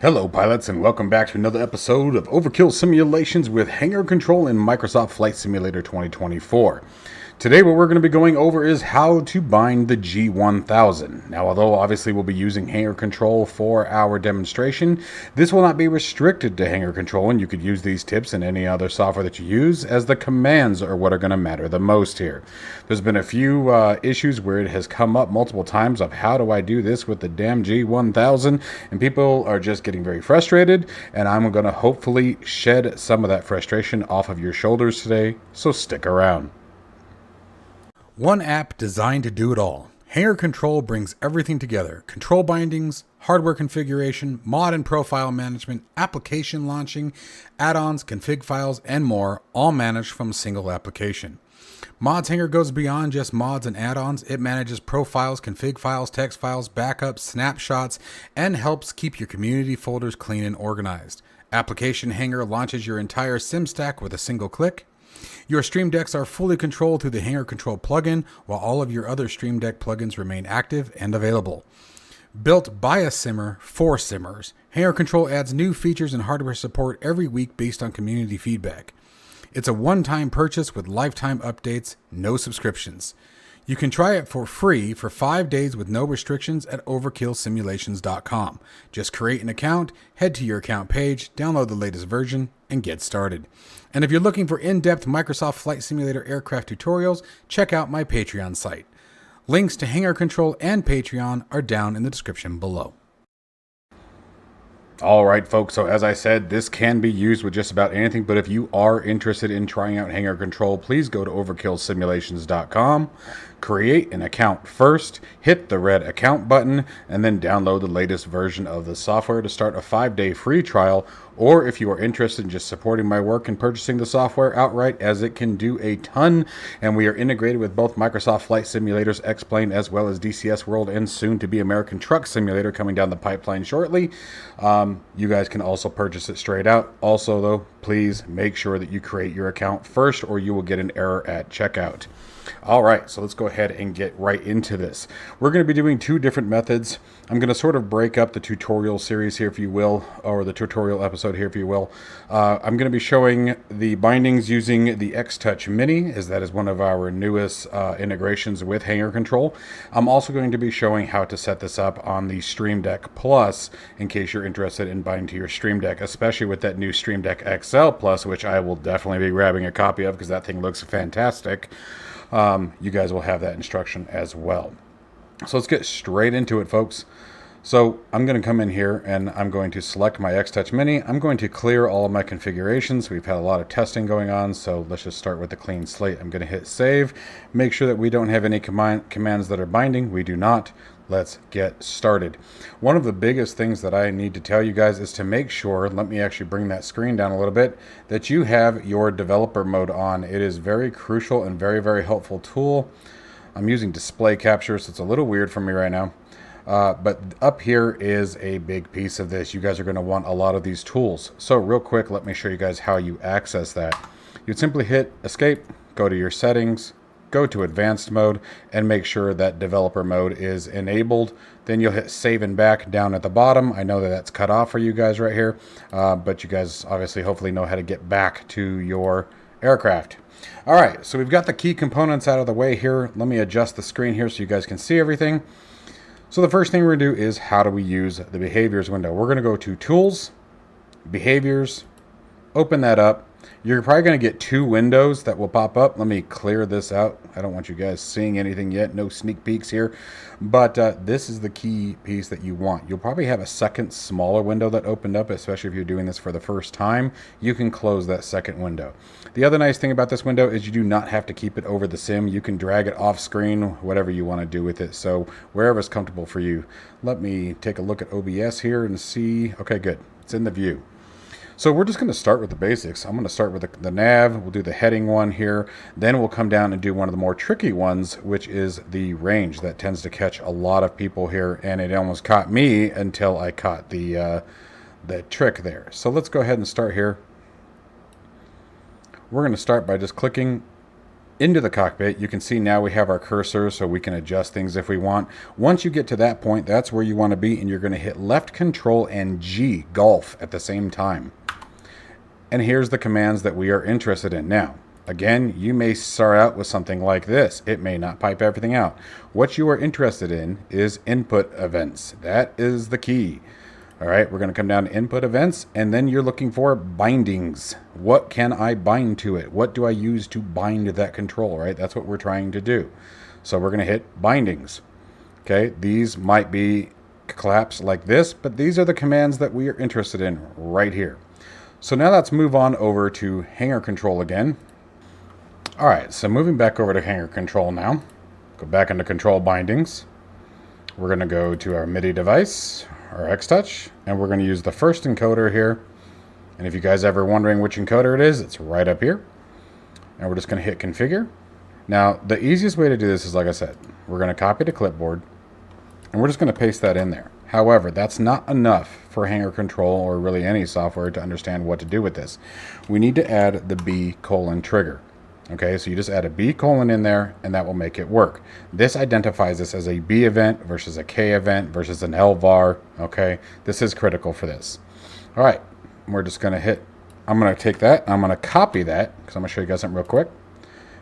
Hello, pilots, and welcome back to another episode of Overkill Simulations with Hangar Control in Microsoft Flight Simulator 2024. Today, what we're going to be going over is how to bind the G1000. Now, although obviously we'll be using Hangar Control for our demonstration, this will not be restricted to Hangar Control, and you could use these tips in any other software that you use, as the commands are what are going to matter the most here. There's been a few issues where it has come up multiple times of how do I do this with the damn G1000, and people are just getting very frustrated, and I'm going to hopefully shed some of that frustration off of your shoulders today, so stick around. One app designed to do it all. Hangar Control brings everything together. Control bindings, hardware configuration, mod and profile management, application launching, add-ons, config files, and more, all managed from a single application. Mods Hangar goes beyond just mods and add-ons. It manages profiles, config files, text files, backups, snapshots, and helps keep your community folders clean and organized. Application Hangar launches your entire sim stack with a single click. Your Stream Decks are fully controlled through the Hangar Control plugin, while all of your other Stream Deck plugins remain active and available. Built by a simmer for simmers, Hangar Control adds new features and hardware support every week based on community feedback. It's a one-time purchase with lifetime updates, no subscriptions. You can try it for free for 5 days with no restrictions at overkillsimulations.com. Just create an account, head to your account page, download the latest version, and get started. And if you're looking for in-depth Microsoft Flight Simulator aircraft tutorials, check out my Patreon site. Links to Hangar Control and Patreon are down in the description below. Alright folks, so as I said, this can be used with just about anything, but if you are interested in trying out Hangar Control, please go to overkillsimulations.com, create an account first, hit the red account button, and then download the latest version of the software to start a 5-day free trial, or if you are interested in just supporting my work and purchasing the software outright, as it can do a ton, and we are integrated with both Microsoft Flight Simulators X-Plane as well as DCS World and soon to be American Truck Simulator coming down the pipeline shortly. You guys can also purchase it straight out. Also though, please make sure that you create your account first or you will get an error at checkout. Alright, so let's go ahead and get right into this. We're going to be doing two different methods. I'm going to sort of break up the tutorial series here, if you will, or the tutorial episode here, if you will. I'm going to be showing the bindings using the X-Touch Mini, as that is one of our newest integrations with Hangar Control. I'm also going to be showing how to set this up on the Stream Deck Plus, in case you're interested in binding to your Stream Deck, especially with that new Stream Deck XL Plus, which I will definitely be grabbing a copy of because that thing looks fantastic. You guys will have that instruction as well. So let's get straight into it, folks. So I'm going to come in here and I'm going to select my X-Touch Mini. I'm going to clear all of my configurations. We've had a lot of testing going on, so let's just start with a clean slate. I'm going to hit save. Make sure that we don't have any commands that are binding. We do not. Let's get started. One of the biggest things that I need to tell you guys is to make sure, let me actually bring that screen down a little bit, that you have your developer mode on. It is very crucial and very, very helpful tool. I'm using display capture, so it's a little weird for me right now. But up here is a big piece of this. You guys are going to want a lot of these tools. So real quick, let me show you guys how you access that. You'd simply hit escape, go to your settings, go to advanced mode, and make sure that developer mode is enabled. Then you'll hit save and back down at the bottom. I know that that's cut off for you guys right here, but you guys obviously hopefully know how to get back to your aircraft. All right, so we've got the key components out of the way here. Let me adjust the screen here so you guys can see everything. So the first thing we're going to do is how do we use the behaviors window. We're going to go to tools, behaviors, open that up. You're probably going to get two windows that will pop up. Let me clear this out. I don't want you guys seeing anything yet. No sneak peeks here. But this is the key piece that you want. You'll probably have a second smaller window that opened up, especially if you're doing this for the first time. You can close that second window. The other nice thing about this window is you do not have to keep it over the sim. You can drag it off screen, whatever you want to do with it. So wherever is comfortable for you. Let me take a look at OBS here and see. Okay, good. It's in the view. So we're just going to start with the basics. I'm going to start with the nav. We'll do the heading one here. Then we'll come down and do one of the more tricky ones, which is the range. That tends to catch a lot of people here, and it almost caught me until I caught the trick there. So let's go ahead and start here. We're going to start by just clicking into the cockpit, you can see now we have our cursor so we can adjust things if we want. Once you get to that point, that's where you want to be, and you're going to hit left control and G, golf, at the same time. And here's the commands that we are interested in. Now, again, you may start out with something like this. It may not pipe everything out. What you are interested in is input events. That is the key. All right, we're going to come down to input events, and then you're looking for bindings. What can I bind to it? What do I use to bind that control, right? That's what we're trying to do. So we're going to hit bindings. Okay, these might be collapsed like this, but these are the commands that we are interested in right here. So now let's move on over to hanger control again. All right, so moving back over to hanger control now. Go back into control bindings. We're going to go to our MIDI device, our X-Touch, and we're going to use the first encoder here. And if you guys ever wondering which encoder it is, it's right up here. And we're just going to hit configure. Now, the easiest way to do this is, like I said, we're going to copy to clipboard, and we're just going to paste that in there. However, that's not enough for hanger control or really any software to understand what to do with this. We need to add the B: trigger. Okay, so you just add a B: in there, and that will make it work. This identifies this as a B event versus a K event versus an LVAR. Okay, this is critical for this. All right, we're just going to hit, I'm going to take that, I'm going to copy that, because I'm going to show you guys something real quick.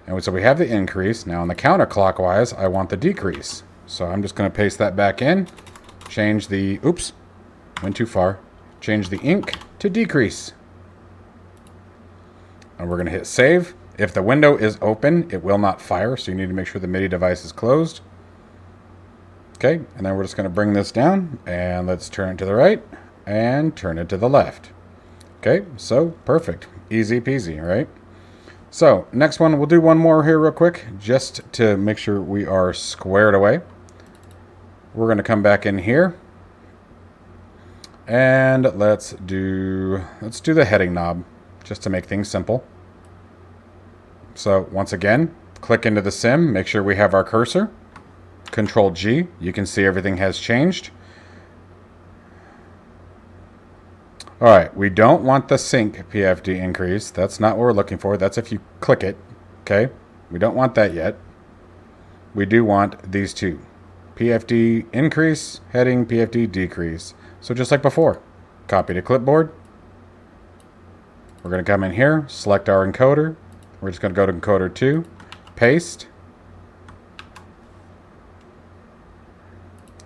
And so we have the increase. Now on the counterclockwise, I want the decrease. So I'm just going to paste that back in, change the, oops, went too far, change the ink to decrease. And we're going to hit save. If the window is open, it will not fire, so you need to make sure the MIDI device is closed. Okay, and then we're just going to bring this down, and let's turn it to the right, and turn it to the left. Okay, so perfect. Easy peasy, right? So, next one, we'll do one more here real quick, just to make sure we are squared away. We're going to come back in here, and let's do the heading knob, just to make things simple. So once again, click into the sim, make sure we have our cursor, Control G, you can see everything has changed. All right, we don't want the sync PFD increase. That's not what we're looking for. That's if you click it, okay? We don't want that yet. We do want these two, PFD increase, heading, PFD decrease. So just like before, copy to clipboard. We're gonna come in here, select our encoder. We're just going to go to encoder 2, paste,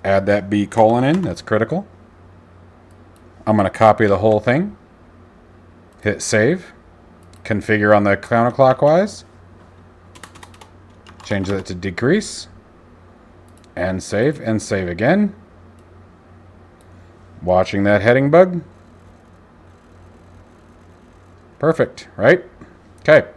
add that B: in, that's critical. I'm going to copy the whole thing, hit save, configure on the counterclockwise, change that to decrease, and save again. Watching that heading bug. Perfect, right? Okay.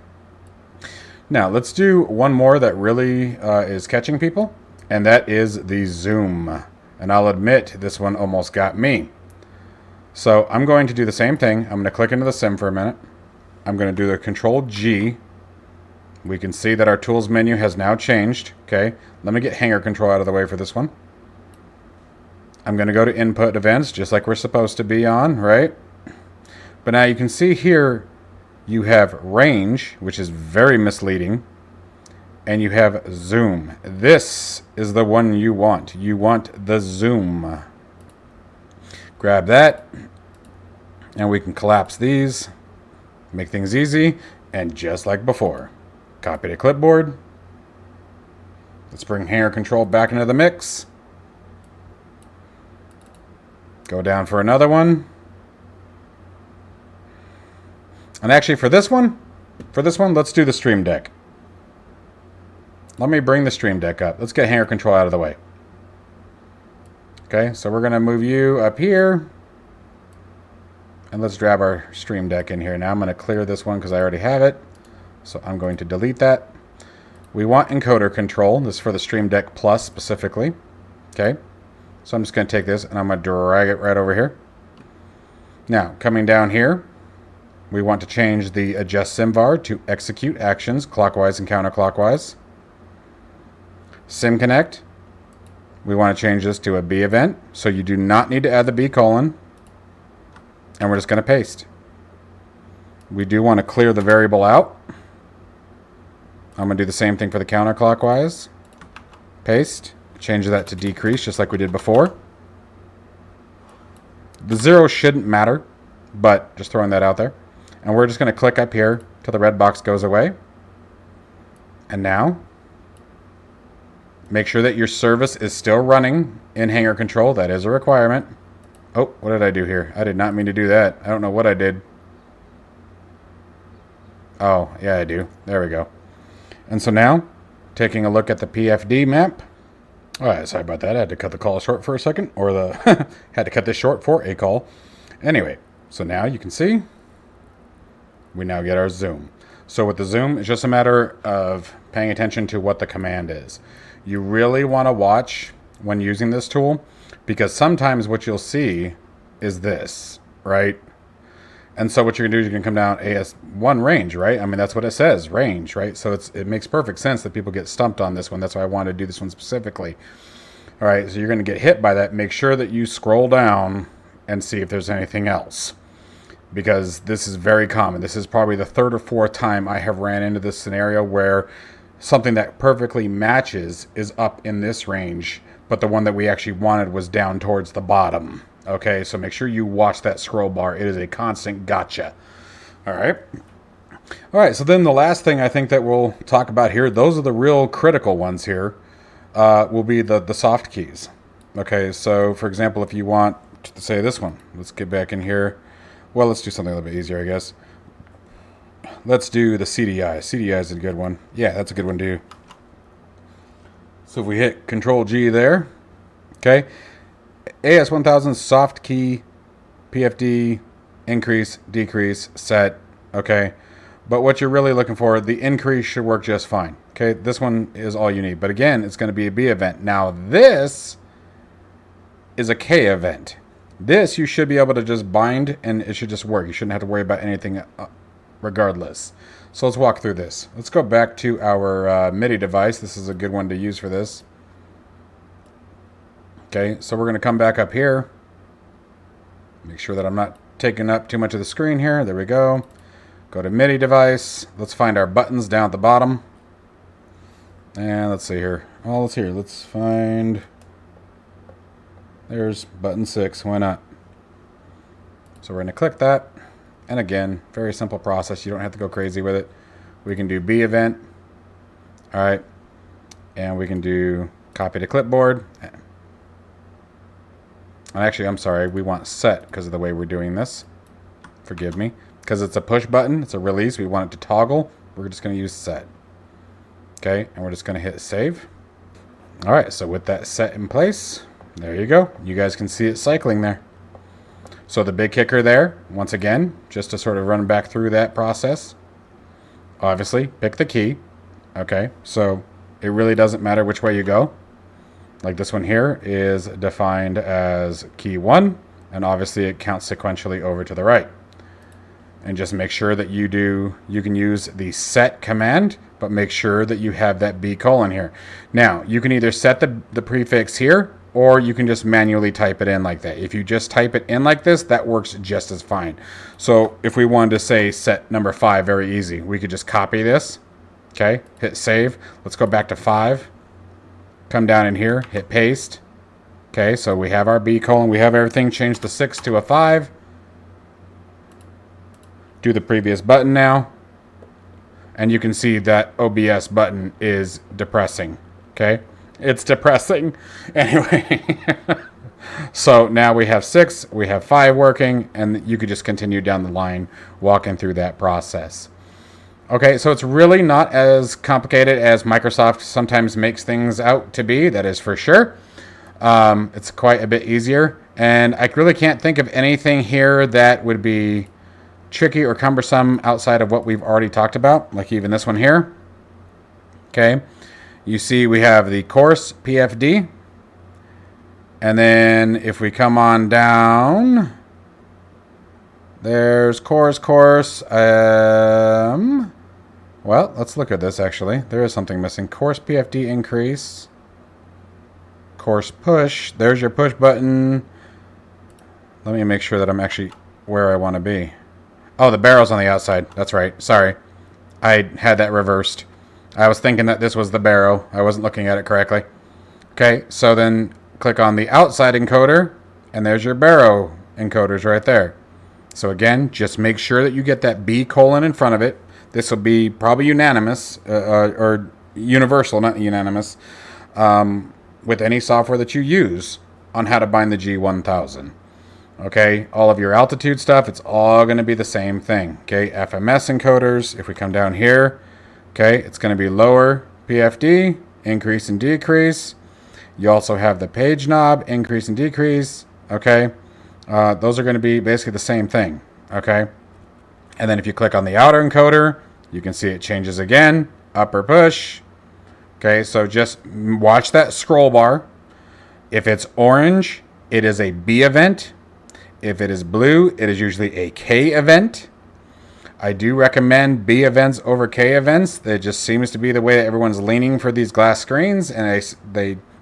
Now, let's do one more that really is catching people, and that is the zoom. And I'll admit, this one almost got me. So I'm going to do the same thing. I'm going to click into the sim for a minute. I'm going to do the Control G. We can see that our tools menu has now changed. Okay, let me get hanger control out of the way for this one. I'm going to go to input events, just like we're supposed to be on, right? But now you can see here, you have range, which is very misleading, and you have zoom. This is the one you want. You want the zoom. Grab that, and we can collapse these, make things easy, and just like before, copy to clipboard. Let's bring hanger control back into the mix. Go down for another one. And actually for this one, let's do the Stream Deck. Let me bring the Stream Deck up. Let's get hanger control out of the way. Okay, so we're going to move you up here. And let's grab our Stream Deck in here. Now I'm going to clear this one because I already have it. So I'm going to delete that. We want encoder control. This is for the Stream Deck Plus specifically. Okay, so I'm just going to take this and I'm going to drag it right over here. Now, coming down here, we want to change the adjust SimVar to execute actions clockwise and counterclockwise. SimConnect, we want to change this to a B event, so you do not need to add the B:, and we're just going to paste. We do want to clear the variable out. I'm going to do the same thing for the counterclockwise. Paste. Change that to decrease, just like we did before. The 0 shouldn't matter, but just throwing that out there. And we're just going to click up here till the red box goes away. And now, make sure that your service is still running in Hangar Control. That is a requirement. Oh, what did I do here? I did not mean to do that. I don't know what I did. Oh, yeah, I do. There we go. And so now, taking a look at the PFD map. All right, sorry about that. I had to cut the call short for a second, or the had to cut this short for a call. Anyway, so now you can see we now get our zoom. So with the zoom, it's just a matter of paying attention to what the command is. You really want to watch when using this tool, because sometimes what you'll see is this, right? And so what you're gonna do is you can come down AS1 range, right? I mean, that's what it says, range, right? So it makes perfect sense that people get stumped on this one. That's why I wanted to do this one specifically. All right, so you're gonna get hit by that. Make sure that you scroll down and see if there's anything else, because this is very common. This is probably the third or fourth time I have ran into this scenario where something that perfectly matches is up in this range, but the one that we actually wanted was down towards the bottom. Okay, so make sure you watch that scroll bar. It is a constant gotcha. All right. All right, so then the last thing I think that we'll talk about here, those are the real critical ones here, will be the soft keys. Okay, so for example, if you want to say this one, let's get back in here. Well, let's do something a little bit easier, I guess. Let's do the CDI. CDI is a good one. Yeah, that's a good one too. So if we hit Control G there, okay, AS1000 soft key, PFD, increase, decrease, set, okay. But what you're really looking for, the increase should work just fine. Okay, this one is all you need. But again, it's going to be a B event. Now this is a K event. This you should be able to just bind and it should just work. You shouldn't have to worry about anything regardless. So let's walk through this. Let's go back to our MIDI device. This is a good one to use for this. Okay, so we're going to come back up here. Make sure that I'm not taking up too much of the screen here. There we go. Go to MIDI device. Let's find our buttons down at the bottom. And let's see here. Oh, let's find... There's button 6. Why not? So we're going to click that. And again, very simple process. You don't have to go crazy with it. We can do B event. All right. And we can do copy to clipboard. Actually, I'm sorry. We want set because of the way we're doing this. Forgive me. Because it's a push button. It's a release. We want it to toggle. We're just going to use set. Okay. And we're just going to hit save. All right. So with that set in place, there you go. You guys can see it cycling there. So the big kicker there, once again, just to sort of run back through that process. Obviously, pick the key. Okay. So it really doesn't matter which way you go. Like this one here is defined as key 1, and obviously it counts sequentially over to the right. And just make sure that you can use the set command, but make sure that you have that B colon here. Now, you can either set the prefix here, or you can just manually type it in like that. If you just type it in like this, that works just as fine. So if we wanted to say set number 5, very easy. We could just copy this, okay, hit save. Let's go back to 5. Come down in here, hit paste. Okay, so we have our B colon. We have everything changed the 6 to a 5. Do the previous button now. And you can see that OBS button is depressing. Okay, it's depressing. Anyway, so now we have 6, we have 5 working, and you could just continue down the line walking through that process. Okay, so it's really not as complicated as Microsoft sometimes makes things out to be, that is for sure. It's quite a bit easier, and I really can't think of anything here that would be tricky or cumbersome outside of what we've already talked about, like even this one here. Okay, you see we have the course PFD, and then if we come on down, there's course. Well, let's look at this actually. There is something missing. Course PFD increase. Course push. There's your push button. Let me make sure that I'm actually where I want to be. Oh, the barrel's on the outside. That's right. Sorry. I had that reversed. I was thinking that this was the baro. I wasn't looking at it correctly. Okay, so then click on the outside encoder, and there's your baro encoders right there. So again, just make sure that you get that B colon in front of it. This will be probably unanimous, or universal, not unanimous, with any software that you use on how to bind the G1000. Okay, all of your altitude stuff, it's all going to be the same thing. Okay, FMS encoders, if we come down here, okay, it's going to be lower PFD, increase and decrease. You also have the page knob, increase and decrease. Okay, those are going to be basically the same thing. Okay, and then if you click on the outer encoder, you can see it changes again, up or push. Okay, so just watch that scroll bar. If it's orange, it is a B event. If it is blue, it is usually a K event. I do recommend B events over K events. It just seems to be the way that everyone's leaning for these glass screens, and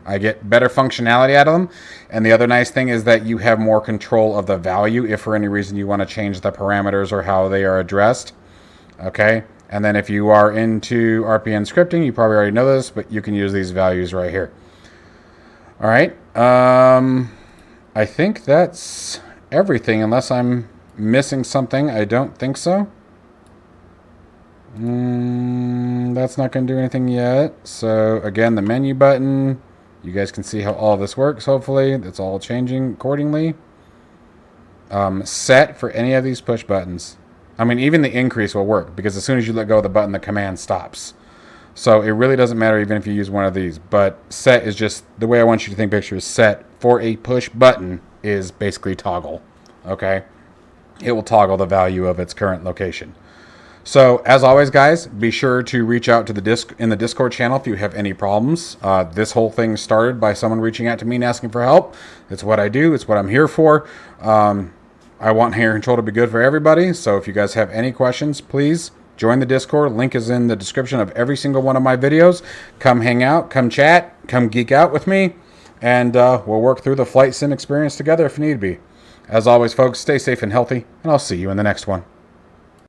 I get better functionality out of them. And the other nice thing is that you have more control of the value if for any reason you want to change the parameters or how they are addressed. Okay, and then if you are into RPN scripting, you probably already know this, but you can use these values right here. All right, I think that's everything, unless I'm missing something. I don't think so. That's not going to do anything yet. So again, the menu button, you guys can see how all this works. Hopefully it's all changing accordingly. Set for any of these push buttons. I mean, even the increase will work, because as soon as you let go of the button, the command stops. So it really doesn't matter even if you use one of these. But set is just the way I want you to think picture is set for a push button is basically toggle. Okay, it will toggle the value of its current location. So as always, guys, be sure to reach out to the Discord channel if you have any problems. This whole thing started by someone reaching out to me and asking for help. It's what I do. It's what I'm here for. I want Hanger Control to be good for everybody. So if you guys have any questions, please join the Discord. Link is in the description of every single one of my videos. Come hang out, come chat, come geek out with me, and we'll work through the flight sim experience together if need be. As always, folks, stay safe and healthy, and I'll see you in the next one.